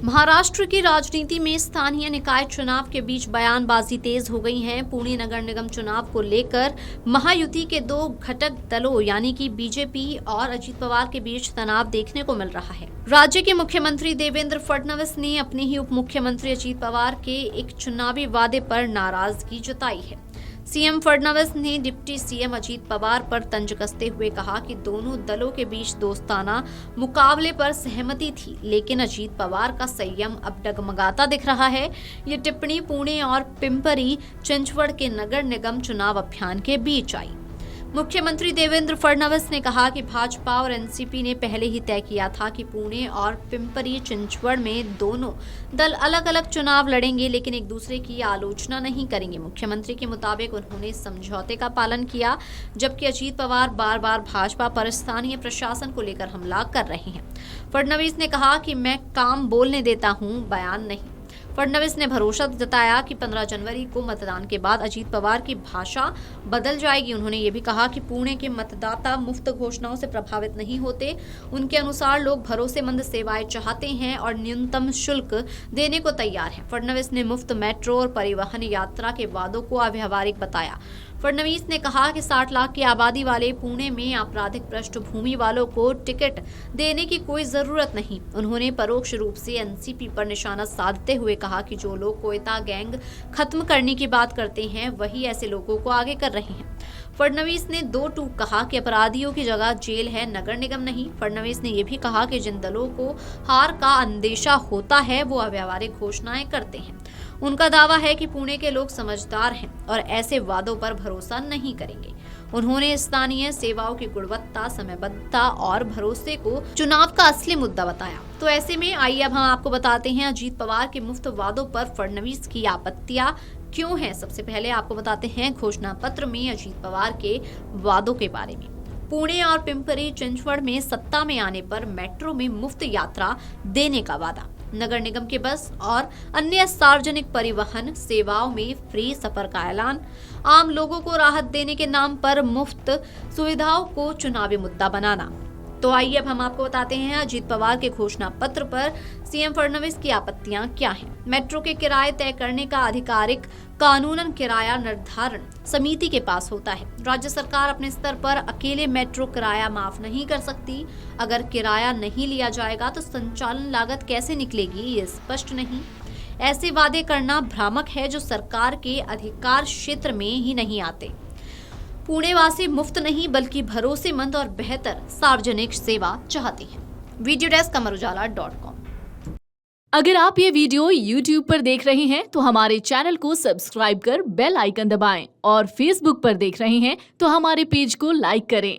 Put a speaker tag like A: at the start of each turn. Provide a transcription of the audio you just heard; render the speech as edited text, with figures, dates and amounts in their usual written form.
A: महाराष्ट्र की राजनीति में स्थानीय निकाय चुनाव के बीच बयानबाजी तेज हो गई है। पुणे नगर निगम चुनाव को लेकर महायुति के दो घटक दलों यानी कि बीजेपी और अजीत पवार के बीच तनाव देखने को मिल रहा है। राज्य के मुख्यमंत्री देवेंद्र फडणवीस ने अपने ही उप मुख्यमंत्री अजीत पवार के एक चुनावी वादे पर नाराजगी जताई है। सीएम फडणवीस ने डिप्टी सीएम अजीत पवार पर तंज कसते हुए कहा कि दोनों दलों के बीच दोस्ताना मुकाबले पर सहमति थी, लेकिन अजीत पवार का संयम अब डगमगाता दिख रहा है। ये टिप्पणी पुणे और पिंपरी चिंचवड़ के नगर निगम चुनाव अभियान के बीच आई। मुख्यमंत्री देवेंद्र फडणवीस ने कहा कि भाजपा और एनसीपी ने पहले ही तय किया था कि पुणे और पिंपरी चिंचवड़ में दोनों दल अलग अलग चुनाव लड़ेंगे, लेकिन एक दूसरे की आलोचना नहीं करेंगे। मुख्यमंत्री के मुताबिक उन्होंने समझौते का पालन किया, जबकि अजीत पवार बार बार भाजपा पर स्थानीय प्रशासन को लेकर हमला कर रहे हैं। फडणवीस ने कहा कि मैं काम बोलने देता हूं, बयान नहीं। फडणवीस ने भरोसा जताया कि 15 जनवरी को मतदान के बाद अजीत पवार की भाषा बदल जाएगी। उन्होंने ये भी कहा कि पुणे के मतदाता मुफ्त घोषणाओं से प्रभावित नहीं होते। उनके अनुसार लोग भरोसेमंद सेवाएं चाहते हैं और न्यूनतम शुल्क देने को तैयार हैं। फडणवीस ने मुफ्त मेट्रो और परिवहन यात्रा के वादों को अव्यावहारिक बताया। फडणवीस ने कहा कि 60 लाख की आबादी वाले पुणे में आपराधिक पृष्ठभूमि वालों को टिकट देने की कोई जरूरत नहीं। उन्होंने परोक्ष रूप से एनसीपी पर निशाना साधते हुए कहा कि जो लोग कोयता गैंग खत्म करने की बात करते हैं वही ऐसे लोगों को आगे कर रहे हैं। फडणवीस ने दो टूक कहा कि अपराधियों की जगह जेल है, नगर निगम नहीं। फडणवीस ने यह भी कहा कि जिन दलों को हार का अंदेशा होता है वो अव्यावहारिक घोषणाएं करते हैं। उनका दावा है कि पुणे के लोग समझदार हैं और ऐसे वादों पर भरोसा नहीं करेंगे। उन्होंने स्थानीय सेवाओं की गुणवत्ता, समयबद्धता और भरोसे को चुनाव का असली मुद्दा बताया। तो ऐसे में आइए अब हम आपको बताते हैं अजीत पवार के मुफ्त वादों पर फडणवीस की आपत्तियां क्यों हैं। सबसे पहले आपको बताते हैं घोषणा पत्र में अजीत पवार के वादों के बारे में। पुणे और पिंपरी चिंचवड़ में सत्ता में आने पर मेट्रो में मुफ्त यात्रा देने का वादा, नगर निगम के बस और अन्य सार्वजनिक परिवहन सेवाओं में फ्री सफर का ऐलान, आम लोगों को राहत देने के नाम पर मुफ्त सुविधाओं को चुनावी मुद्दा बनाना। तो आइए अब हम आपको बताते हैं अजीत पवार के घोषणा पत्र पर सीएम फडणवीस की आपत्तियां क्या हैं। मेट्रो के किराए तय करने का आधिकारिक कानूनन किराया निर्धारण समिति के पास होता है। राज्य सरकार अपने स्तर पर अकेले मेट्रो किराया माफ नहीं कर सकती। अगर किराया नहीं लिया जाएगा तो संचालन लागत कैसे निकलेगी, ये स्पष्ट नहीं। ऐसे वादे करना भ्रामक है जो सरकार के अधिकार क्षेत्र में ही नहीं आते। पुणे वासी मुफ्त नहीं बल्कि भरोसेमंद और बेहतर सार्वजनिक सेवा चाहती हैं। Video desk amarujala.com।
B: अगर आप ये वीडियो YouTube पर देख रहे हैं तो हमारे चैनल को सब्सक्राइब कर बेल आइकन दबाएं और Facebook पर देख रहे हैं तो हमारे पेज को लाइक करें।